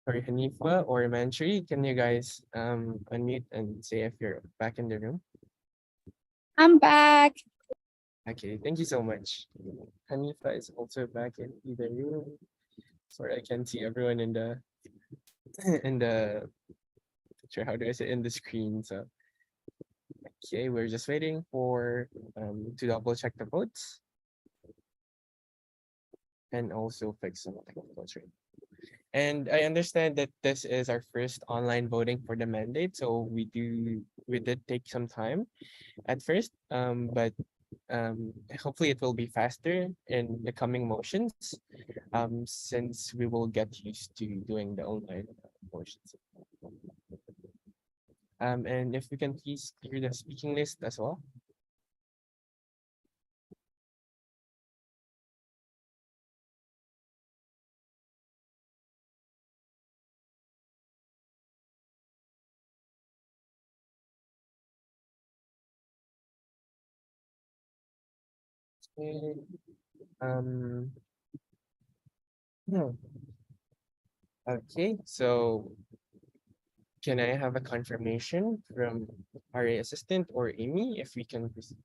Sorry, Hanifa or Manchuri, can you guys unmute and say if you're back in the room? I'm back. Okay, thank you so much. Hanifa is also back in the room. Sorry, I can't see everyone in the in the picture. How do I say in the screen? So okay, we're just waiting for to double check the votes and also fix some technical trade. And I understand that this is our first online voting for the mandate, so we did take some time at first, but hopefully it will be faster in the coming motions, since we will get used to doing the online motions. And if we can please clear the speaking list as well. Okay, Um, no. Okay, so can I have a confirmation from RA assistant or Amy if we can proceed?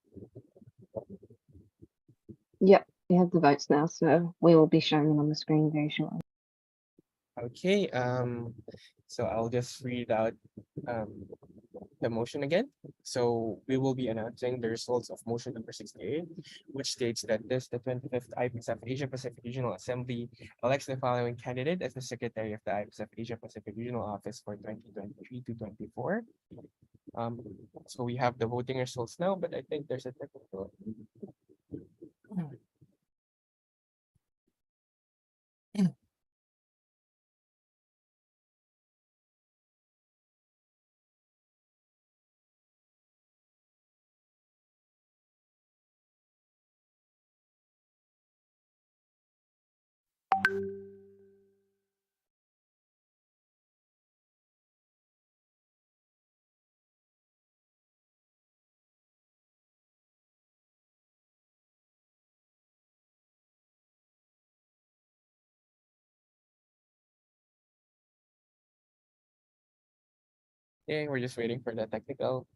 Yep, we have the votes now, so we will be showing them on the screen very shortly. Okay, so I'll just read out the motion again. So we will be announcing the results of motion number 68, which states that the 25th IPSF Asia Pacific Regional Assembly elects the following candidate as the Secretary of the IPSF Asia Pacific Regional Office for 2023 to 24. So we have the voting results now, but I think there's a technical. Yeah, we're just waiting for the technical.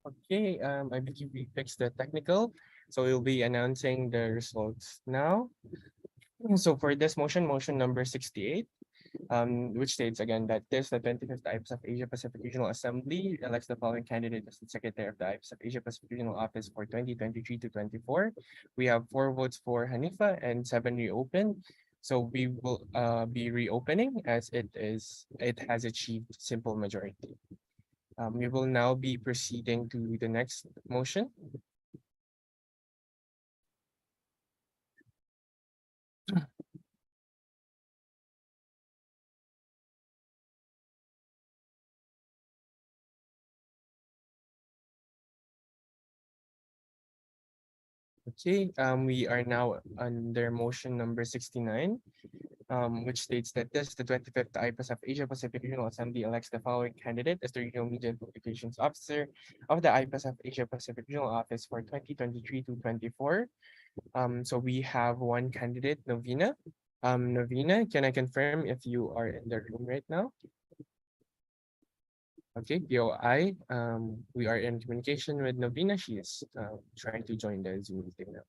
Okay, I believe we fixed the technical, so we'll be announcing the results now. So for this motion, motion number 68, which states again that this, the 25th IPSF Asia Pacific Regional Assembly elects the following candidate as the Secretary of the IPSF Asia Pacific Regional Office for 2023 to 24. We have 4 votes for Hanifa and 7 reopened. So we will be reopening as it has achieved simple majority. We will now be proceeding to the next motion. Okay, we are now under motion number 69, which states that this, the 25th IPSF Asia Pacific Regional Assembly elects the following candidate as the Regional Media and Communications Officer of the IPSF Asia Pacific Regional Office for 2023 to 24. So we have one candidate, Novina. Novina, can I confirm if you are in the room right now? Okay, POI, we are in communication with Novina. She is trying to join the Zoom meeting now.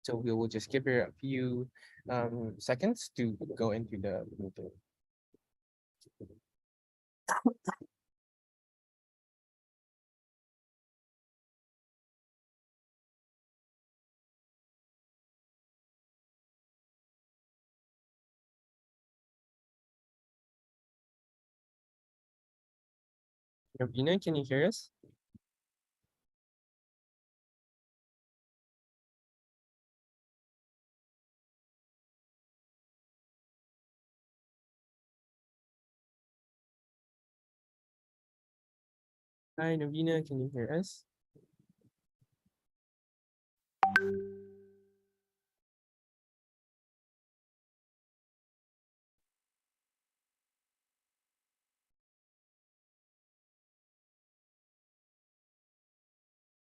So we will just give her a few seconds to go into the meeting. Novina, can you hear us? Hi, Novina, can you hear us?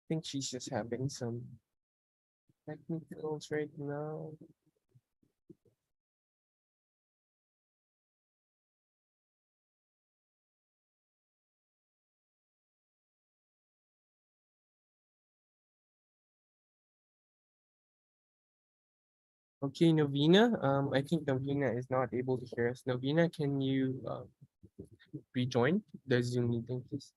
I think she's just having some technicals right now. Okay, Novina, I think Novina is not able to hear us. Novina, can you rejoin the Zoom meeting, please?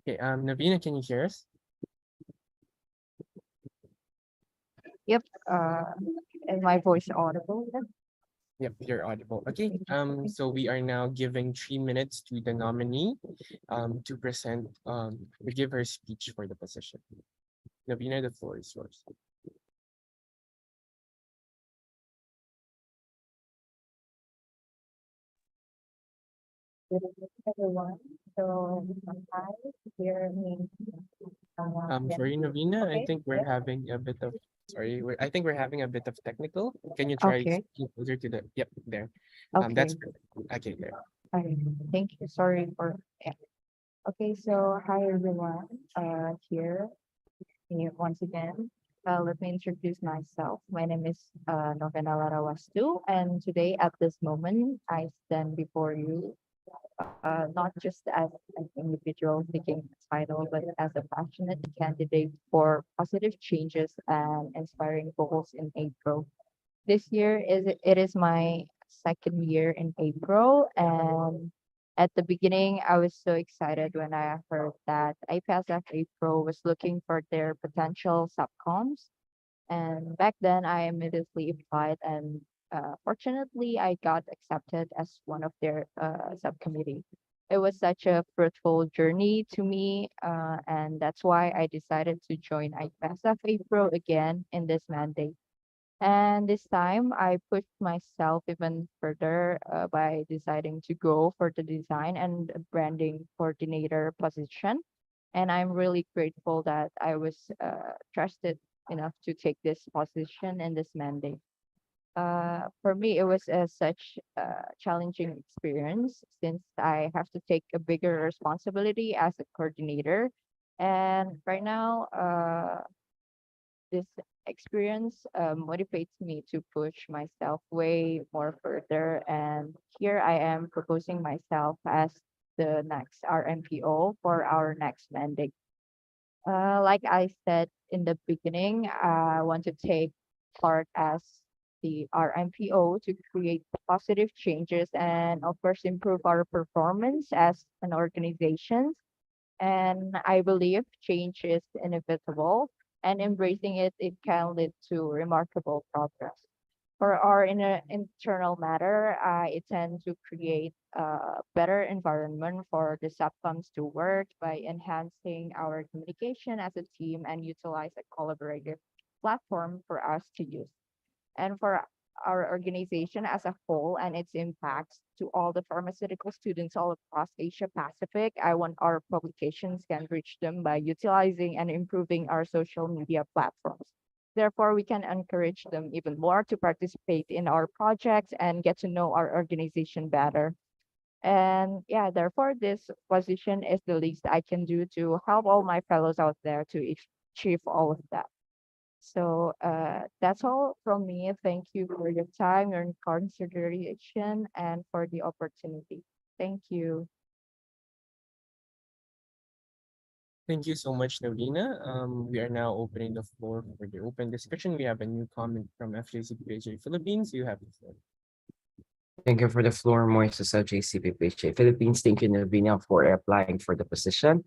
Okay, Navina, can you hear us? Yep. Is my voice audible? Yep, you're audible. Okay, so we are now giving 3 minutes to the nominee to present, to give her speech for the position. Navina, the floor is yours. Good evening, everyone. So, hi, here me. Sorry, Navina, I Okay. think we're having a bit of, sorry, I think we're having a bit of technical. Can you try Okay. speaking closer to the, yep, there. Okay. That's perfect. Okay, there. Okay. Thank you. Sorry for. Yeah. Okay. So, hi, everyone. Here once again. Let me introduce myself. My name is Novena Larawastu, and today at this moment, I stand before you not just as an individual seeking a title, but as a passionate candidate for positive changes and inspiring goals in April. This year it is my second year in April, and at the beginning, I was so excited when I heard that IPSF APRO was looking for their potential subcoms, and back then, I immediately applied, and fortunately, I got accepted as one of their subcommittee. It was such a fruitful journey to me, and that's why I decided to join IPSF Pro again in this mandate. And this time, I pushed myself even further by deciding to go for the design and branding coordinator position. And I'm really grateful that I was trusted enough to take this position and this mandate. For me, it was such a challenging experience since I have to take a bigger responsibility as a coordinator. And right now, this experience motivates me to push myself way more further. And here I am proposing myself as the next RMPO for our next mandate. Like I said in the beginning, I want to take part as the RMPO to create positive changes and of course improve our performance as an organization. And I believe change is inevitable, and embracing it, it can lead to remarkable progress. For our internal matter, I intend to create a better environment for the subcoms to work by enhancing our communication as a team and utilize a collaborative platform for us to use. And for our organization as a whole and its impacts to all the pharmaceutical students all across Asia Pacific, I want our publications can reach them by utilizing and improving our social media platforms. Therefore, we can encourage them even more to participate in our projects and get to know our organization better. And yeah, therefore, this position is the least I can do to help all my fellows out there to achieve all of that. So that's all from me. Thank you for your time, your consideration, and for the opportunity. Thank you. Thank you so much, Novena. We are now opening the floor for the open discussion. We have a new comment from FJCPHA Philippines. You have the floor. Thank you for the floor, Moises of JCPPHA Philippines. Thank you, Novena, for applying for the position.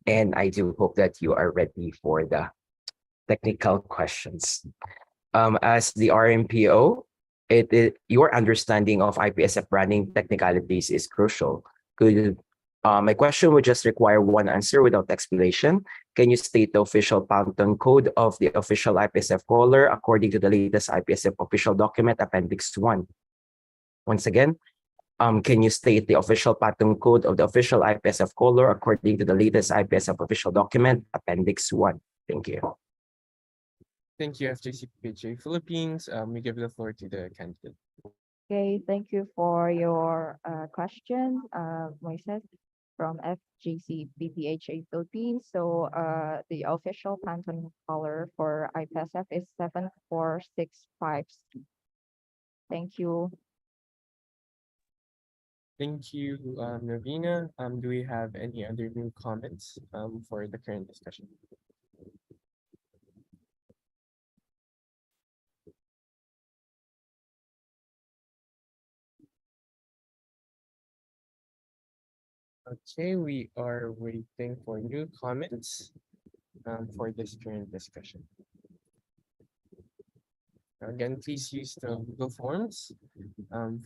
And I do hope that you are ready for the technical questions. As the RMPO, your understanding of IPSF branding technicalities is crucial. My question would just require one answer without explanation. Can you state the official Pantone code of the official IPSF color according to the latest IPSF official document, Appendix 1? Once again, can you state the official Pantone code of the official IPSF color according to the latest IPSF official document, Appendix 1? Thank you. Thank you, FJCPHA Philippines. We give the floor to the candidate. Okay, thank you for your question, Moises from FGC BPHA Philippines. So the official Pantone color for IPSF is 7465C. Thank you. Thank you, Novena. Do we have any other new comments for the current discussion? Okay, we are waiting for new comments for this current discussion. Again, please use the Google Forms.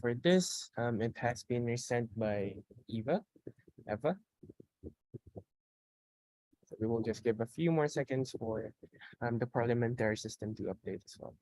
For this, it has been resent by Eva. So we will just give a few more seconds for the parliamentary system to update as well.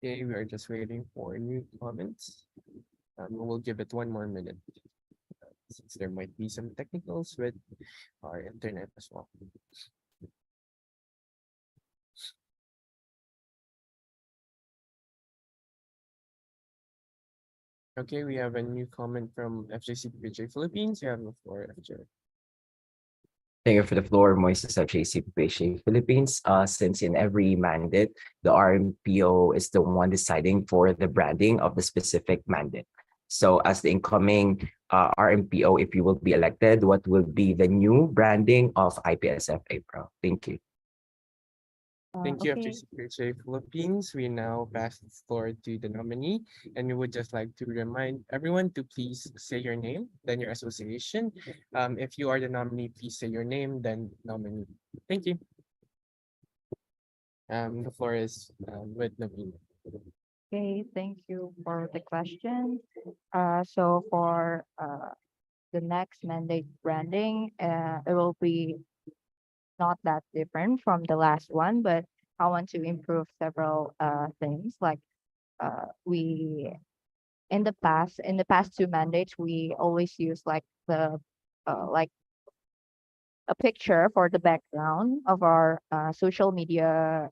Okay, we are just waiting for new comments. We'll give it one more minute since there might be some technicals with our internet as well. Okay, we have a new comment from FJCPJ Philippines. You have the floor, FJ. Thank you for the floor, Moises of JCPPHA Philippines. Since in every mandate, the RMPO is the one deciding for the branding of the specific mandate. So as the incoming RMPO, if you will be elected, what will be the new branding of IPSF APRO? Thank you. Thank you, Okay. FJCPJ Philippines. We now pass the floor to the nominee, and we would just like to remind everyone to please say your name, then your association. If you are the nominee, please say your name, then nominee. Thank you. The floor is with Naveen. Okay, thank you for the question. So for the next mandate branding, it will be not that different from the last one, but I want to improve several things. Like we in the past two mandates, we always use like the like a picture for the background of our social media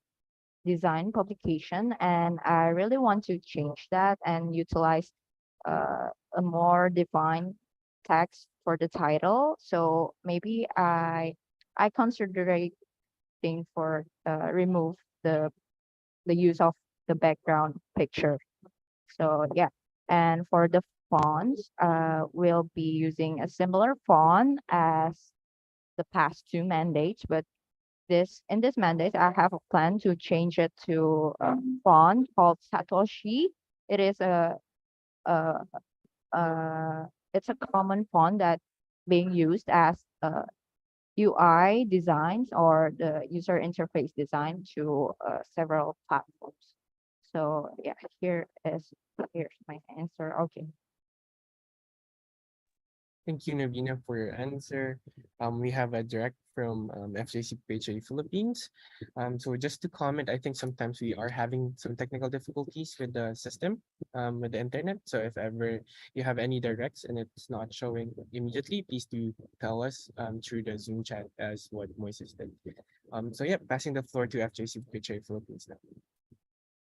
design publication, and I really want to change that and utilize a more defined text for the title. So maybe I considering for remove the use of the background picture. So yeah, and for the fonts, we'll be using a similar font as the past two mandates, but in this mandate, I have a plan to change it to a font called Satoshi. It is a, it's a common font that being used as UI designs or the user interface design to several platforms. So yeah, here's my answer. Okay. Thank you, Navina, for your answer. We have a direct from FJC PHA Philippines. So just to comment, I think sometimes we are having some technical difficulties with the system, with the internet. So if ever you have any directs and it's not showing immediately, please do tell us through the Zoom chat as what Moises did. So yeah, passing the floor to FJC PHA Philippines now.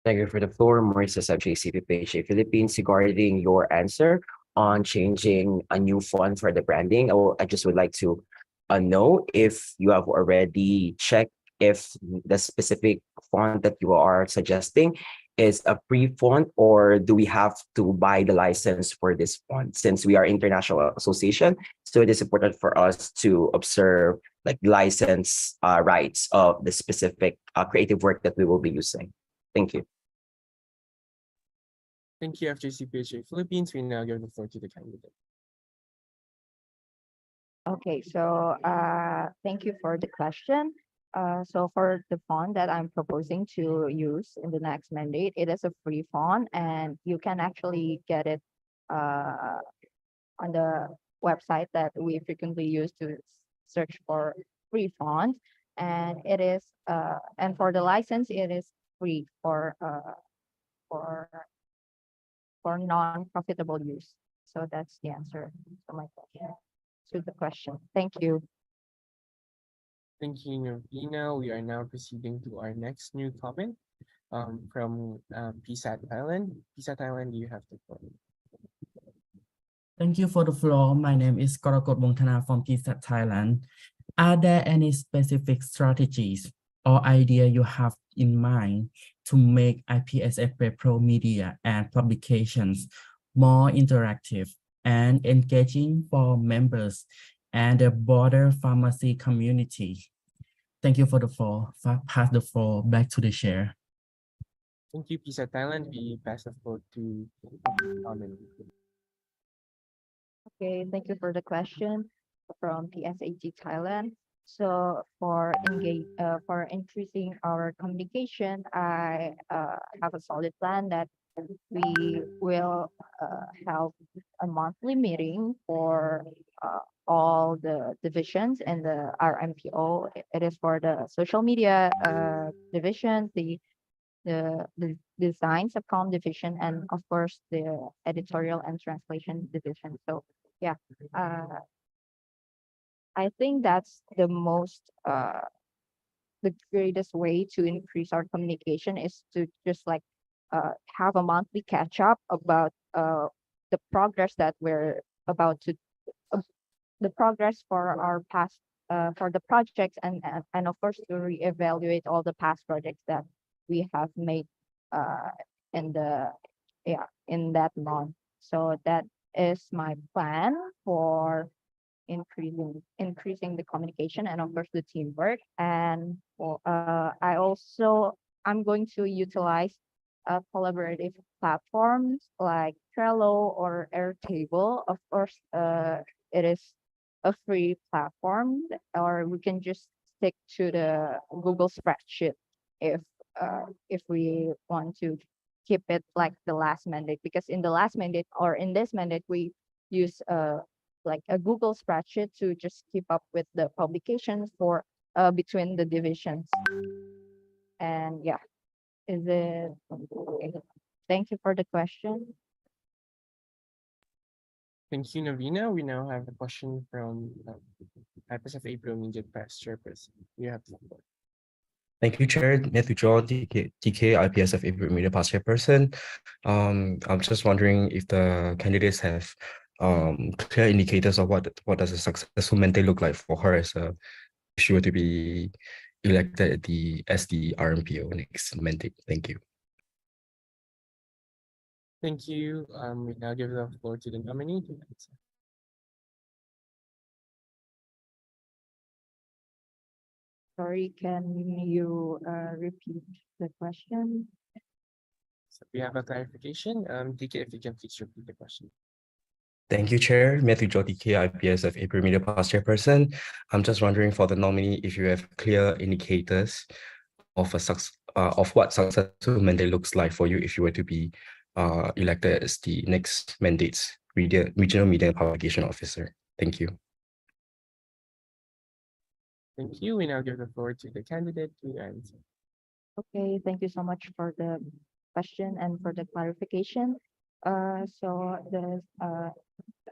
Thank you for the floor, Moises of JCPPHA Philippines, regarding your answer on changing a new font for the branding. I just would like to know if you have already checked if the specific font that you are suggesting is a free font, or do we have to buy the license for this font? Since we are international association, so it is important for us to observe like license rights of the specific creative work that we will be using. Thank you. Thank you, FJC PHA Philippines. We now give the floor to the candidate. Okay, so thank you for the question. So for the font that I'm proposing to use in the next mandate, it is a free font, and you can actually get it on the website that we frequently use to search for free font. And it is and for the license, it is free for for non-profitable use. So that's the answer to my question, to the question. Thank you. Thank you, Navina. We are now proceeding to our next new comment from PSAT Thailand. PSAT Thailand, you have the floor. Thank you for the floor. My name is Korakot Bongthana from PSAT Thailand. Are there any specific strategies or idea you have in mind to make IPSF APRO media and publications more interactive and engaging for members and the broader pharmacy community? Thank you for the floor. Pass the floor back to the chair. Thank you, PSAT Thailand. We pass the floor to comment. Okay, thank you for the question from PSAT Thailand. So for increasing our communication, I have a solid plan that we will have a monthly meeting for all the divisions in the RMPO. It is for the social media division, the design subcom division, and of course the editorial and translation division. So yeah, I think that's the greatest way to increase our communication is to just like have a monthly catch up about the progress that we're about to uh, the progress for our past for the projects, and of course to reevaluate all the past projects that we have made uh in the in that month. So that is my plan for increasing the communication and of course the teamwork. And I'm going to utilize collaborative platforms like Trello or Airtable. Of course, it is a free platform, or we can just stick to the Google spreadsheet if if we want to keep it like the last mandate, because in the last mandate or in this mandate we use like a Google spreadsheet to just keep up with the publications for between the divisions. And yeah, is it okay? Thank you for the question. Thank you, Navina. We now have a question from IPSF APRO Immediate Past Chairperson. You have the floor. Thank you, Chair. Matthew John, TK IPSF APRO Media Past Chairperson. I'm just wondering if the candidates have clear indicators of what does a successful mandate look like for her as a if she were to be elected as the RMPO next mandate. Thank you. Thank you. We now give the floor to the nominee to answer. Sorry, can you repeat the question? So we have a clarification. DK, if you can please repeat the question. Thank you, Chair. Matthew John, TK IPSF APRO Media Past Chairperson. I'm just wondering for the nominee if you have clear indicators of what successful mandate looks like for you if you were to be elected as the next mandate's regional media and publication officer. Thank you. Thank you. We now give the floor to the candidate to answer. Okay, thank you so much for the question and for the clarification. So the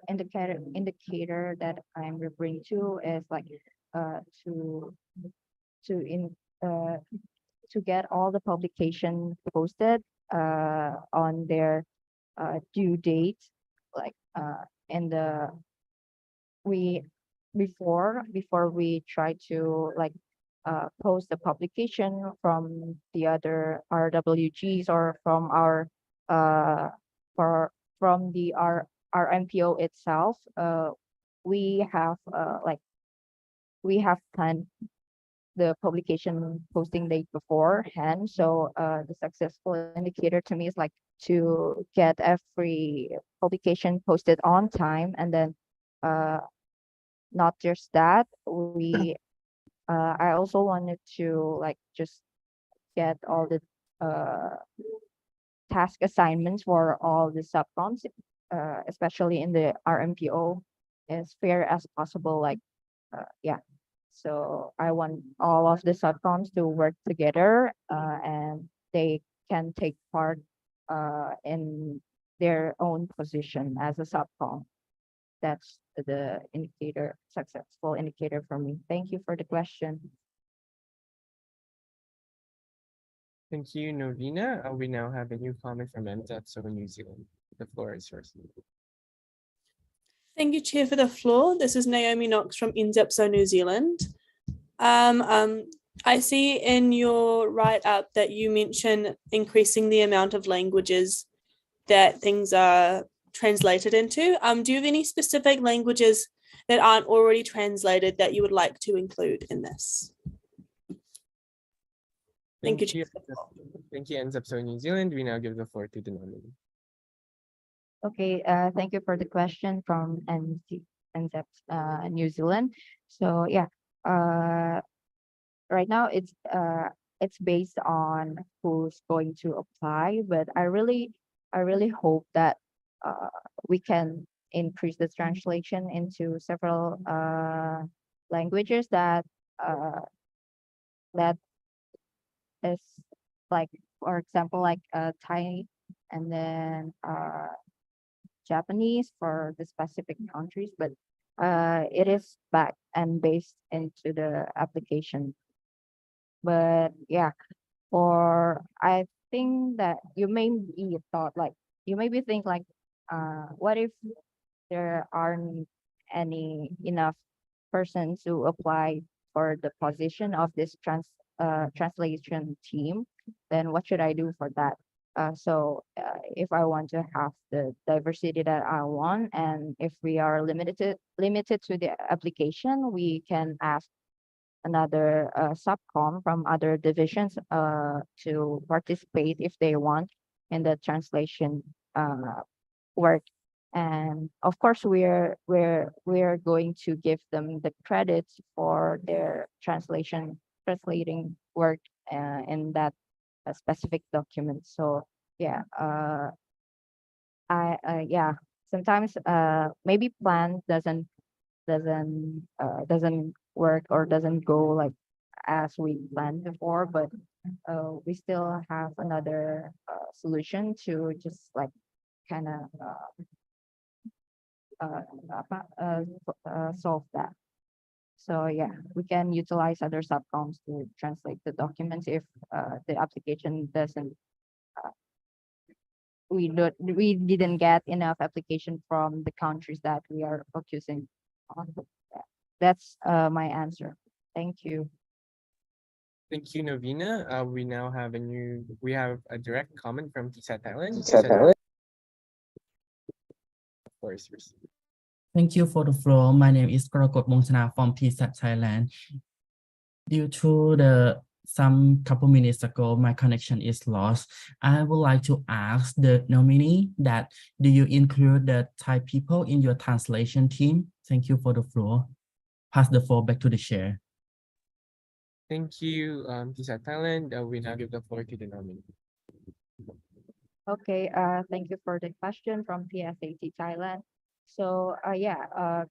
indicator that I'm referring to is like to get all the publication posted on their due date, like in the before we try to like post the publication from the other RWGs or from our from the RMPO itself. We have we have planned the publication posting date beforehand. So the successful indicator to me is like to get every publication posted on time, and then not just that, I also wanted to like just get all the task assignments for all the subcoms, especially in the RMPO, as fair as possible. Like, yeah. So I want all of the subcoms to work together, and they can take part in their own position as a subcom. That's the indicator, successful indicator for me. Thank you for the question. Thank you, Novena. We now have a new comment from MZEPSO New Zealand. The floor is yours. Thank you, Chair, for the floor. This is Naomi Knox from IPSF New Zealand. I see in your write-up that you mention increasing the amount of languages that things are translated into. Do you have any specific languages that aren't already translated that you would like to include in this? Thank you, Chair. Thank you, MZEPSO New Zealand. We now give the floor to the nominee. Okay, thank you for the question from NZEP New Zealand. So yeah, right now it's based on who's going to apply, but I really hope that we can increase the translation into several languages that is like, for example, like Thai, and then Japanese for the specific countries, but it is back and based into the application. But yeah, I think that you may be think like, what if there aren't any enough persons to apply for the position of this translation team, then what should I do for that? So if I want to have the diversity that I want, and if we are limited to the application, we can ask another subcom from other divisions to participate if they want in the translation work. And of course, we're going to give them the credits for their translating work in that specific document. So yeah, yeah, sometimes maybe plan doesn't work or doesn't go like as we planned before, but we still have another solution to just like kind of solve that. So yeah, we can utilize other subcoms to translate the documents if the application doesn't. We didn't get enough application from the countries that we are focusing on. That's my answer. Thank you. Thank you, Novena. We have a direct comment from TISA Thailand. Of course, yours. Thank you for the floor. My name is Korakot Mongchana from PSAT Thailand. Due to some couple minutes ago, my connection is lost. I would like to ask the nominee that do you include the Thai people in your translation team? Thank you for the floor. Pass the floor back to the chair. Thank you, TISA Thailand. We now give the floor to the nominee. Okay, thank you for the question from PSAT Thailand. So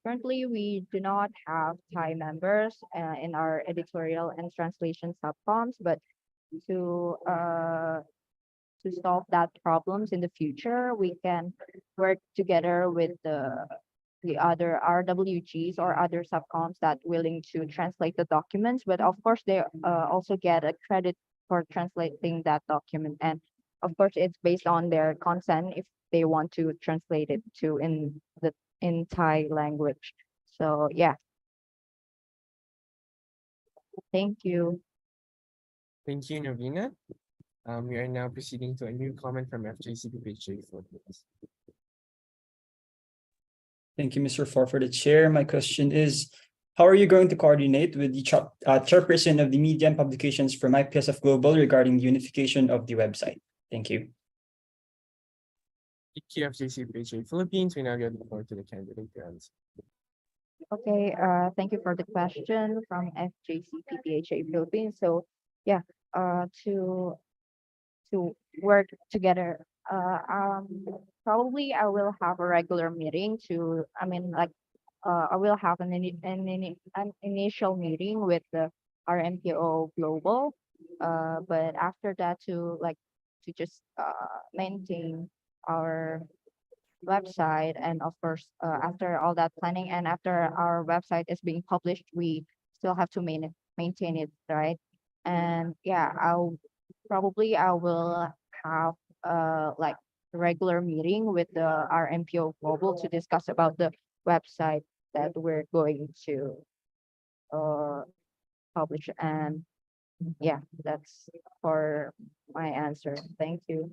currently we do not have Thai members in our editorial and translation subcoms, but to solve that problems in the future, we can work together with the other RWGs or other subcoms that willing to translate the documents. But of course, they also get a credit for translating that document. And of course, it's based on their consent if they want to translate it to in Thai language. So yeah. Thank you. Thank you, Novena. We are now proceeding to a new comment from FJCPPJ Philippines. Thank you, Mr. For the chair. My question is, how are you going to coordinate with the chairperson of the media and publications from IPSF Global regarding the unification of the website? Thank you. Thank you, FJCPPJ Philippines. We now give the floor to the candidate to answer. Okay, thank you for the question from FJCPPHA Philippines. So yeah, to work together, probably I will have a regular meeting I will have an initial meeting with the RMPO Global, but after that to just maintain our website, and of course after all that planning and after our website is being published, we still have to maintain it, right? And yeah, I will have regular meeting with the RMPO Global to discuss about the website that we're going to publish. And yeah, that's for my answer. Thank you.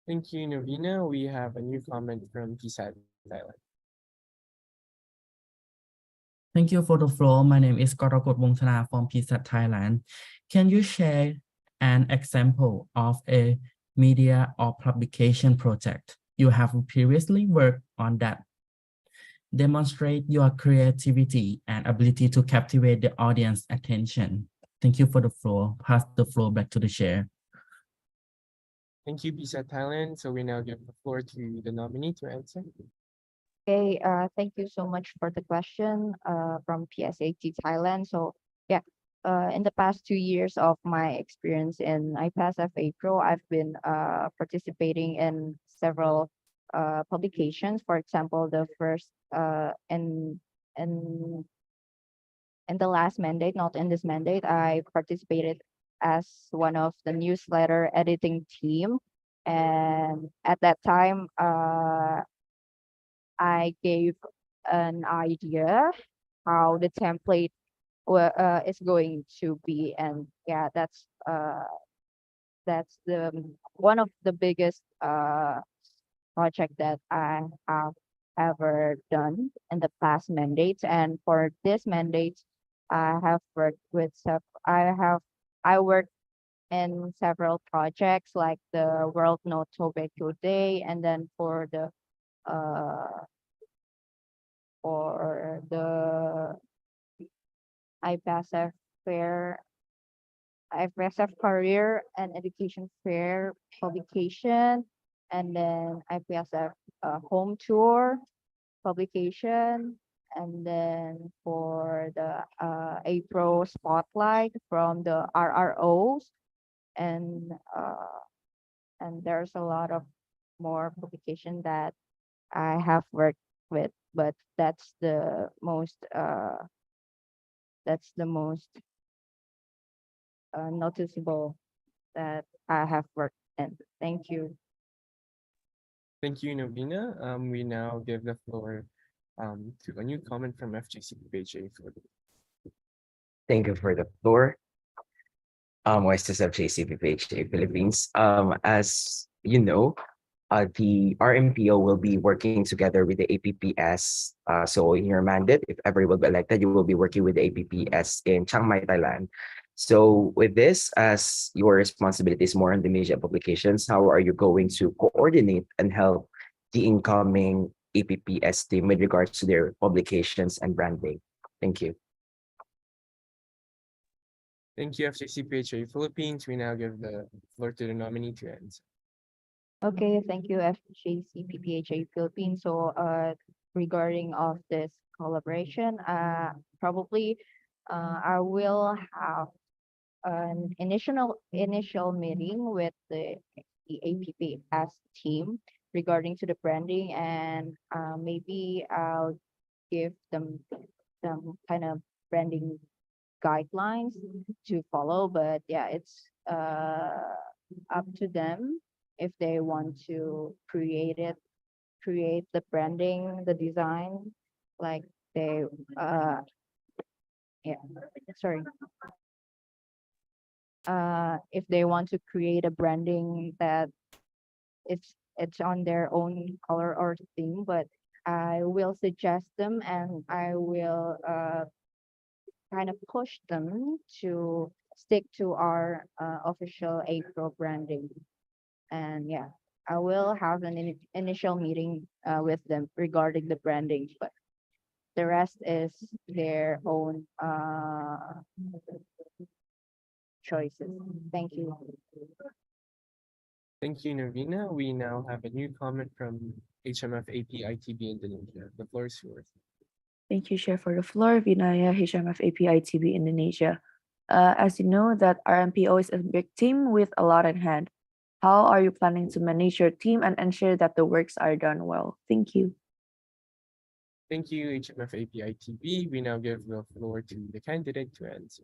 Thank you, Novena. We have a new comment from TISA Thailand. Thank you for the floor. My name is Korakot Wongthana from PSAT Thailand. Can you share an example of a media or publication project you have previously worked on that demonstrate your creativity and ability to captivate the audience attention? Thank you for the floor. Pass the floor back to the chair. Thank you, TISA Thailand. So we now give the floor to the nominee to answer. Okay, thank you so much for the question from PSAT Thailand. So yeah, in the past 2 years of my experience in IPSF APRO, I've been participating in several publications. For example, the first in the last mandate, not in this mandate, I participated as one of the newsletter editing team. And at that time, I gave an idea how the template is going to be. And yeah, that's the one of the biggest project that I have ever done in the past mandates. And for this mandate, I have worked with I worked in several projects like the World No Tobacco Day, and then for the IPSF fair, IPSF career and education fair publication, and then IPSF home tour publication, and then for the APRO spotlight from the RROs, and there's a lot of more publication that I have worked with, but that's the most noticeable that I have worked in. Thank you. Thank you, Novina. We now give the floor to a new comment from FGCPHA. Thank you for the floor. Oasis of JCPPHA Philippines. As you know, the RMPO will be working together with the APPS. So in your mandate, if ever will be elected, you will be working with the APPS in Chiang Mai, Thailand. So with this, as your responsibility is more on the media publications, how are you going to coordinate and help the incoming APPS team with regards to their publications and branding? Thank you. Thank you, FGCPHA Philippines. We now give the floor to the nominee to answer. Okay, thank you, FJCPPHA Philippines. So, regarding of this collaboration, probably, I will have an initial meeting with the APPS team regarding to the branding, and maybe I'll give them some kind of branding guidelines to follow. But yeah, it's up to them if they want to create the branding, the design, like they yeah, sorry. If they want to create a branding that it's on their own color or theme, but I will suggest them, and I will kind of push them to stick to our official APRO branding. And yeah, I will have an initial meeting with them regarding the branding, but the rest is their own choices. Thank you. Thank you, Navina. We now have a new comment from HMF APITB Indonesia. The floor is yours. Thank you, Chair, for the floor. Vinaya, HMF APITB Indonesia. As you know, that RMPO is a big team with a lot in hand. How are you planning to manage your team and ensure that the works are done well? Thank you. Thank you, HMF APITB. We now give the floor to the candidate to answer.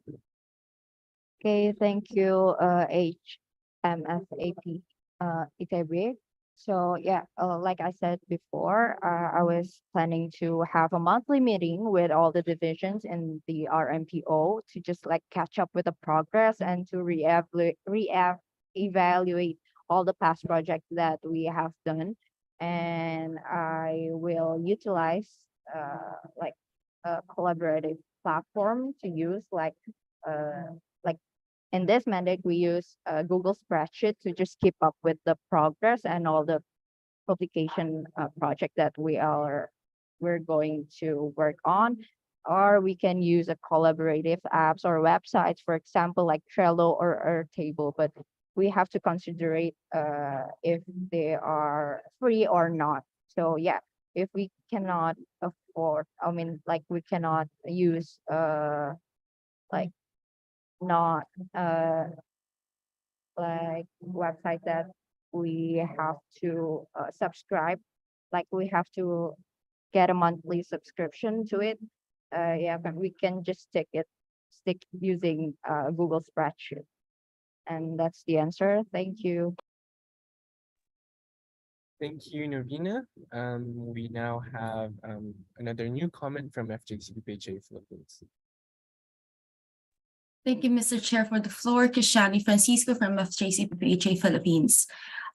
Okay, thank you, HMFAP, ITB. So yeah, like I said before, I was planning to have a monthly meeting with all the divisions in the RMPO to just like catch up with the progress and to evaluate all the past projects that we have done. And I will utilize like a collaborative platform to use like in this mandate, we use Google Spreadsheet to just keep up with the progress and all the publication project that we're going to work on. Or we can use a collaborative apps or websites, for example, like Trello or Airtable. But we have to consider it if they are free or not. So yeah, if we cannot afford, I mean, like we cannot use like not like website that we have to subscribe, like we have to get a monthly subscription to it. Yeah, but we can just stick using Google Spreadsheet. And that's the answer. Thank you. Thank you, Navina. We now have another new comment from FJCPHA Philippines. Thank you, Mr. Chair, for the floor. Kishani Francisco from FJCPHA Philippines.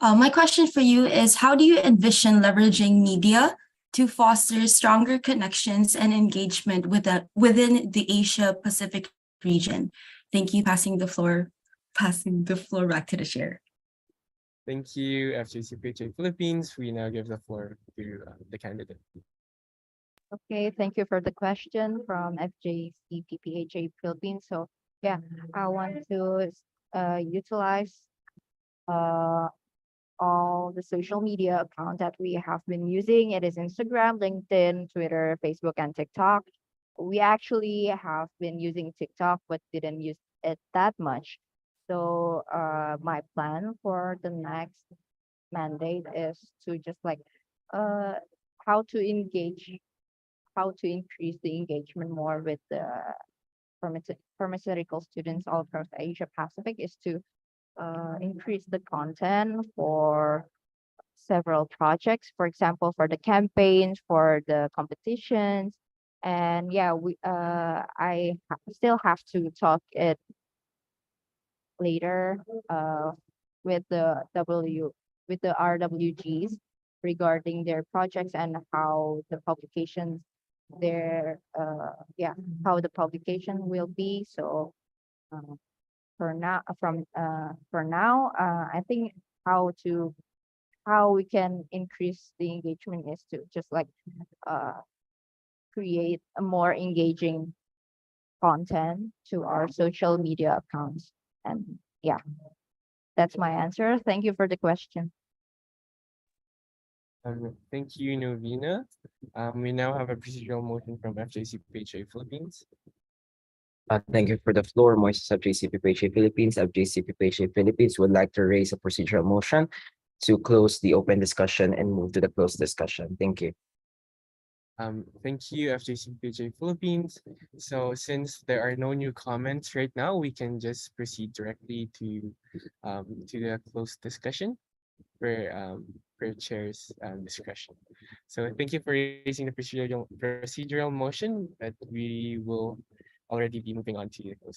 My question for you is, how do you envision leveraging media to foster stronger connections and engagement within the Asia Pacific region? Thank you. Passing the floor back to the chair. Thank you, FJCPHA Philippines. We now give the floor to the candidate. Okay, thank you for the question from FJCPPHA Philippines. So yeah, I want to utilize all the social media account that we have been using. It is Instagram, LinkedIn, Twitter, Facebook, and TikTok. We actually have been using TikTok, but didn't use it that much. So my plan for the next mandate is to just like how to engage, how to increase the engagement more with the pharmaceutical students all across Asia Pacific is to increase the content for several projects, for example, for the campaigns, for the competitions. And yeah, still have to talk it later with the RWGs regarding their projects and how the publications how the publication will be. So for now, I think how we can increase the engagement is to just like create a more engaging content to our social media accounts. And yeah, that's my answer. Thank you for the question. Thank you, Novena. We now have a procedural motion from FJCPHA Philippines. Thank you for the floor. Moises of JCPPHA Philippines. FJCPPHA Philippines would like to raise a procedural motion to close the open discussion and move to the closed discussion. Thank you. Thank you, FJCPHA Philippines. So since there are no new comments right now, we can just proceed directly to the closed discussion for chair's discretion. So thank you for raising the procedural motion, but we will already be moving on to the closed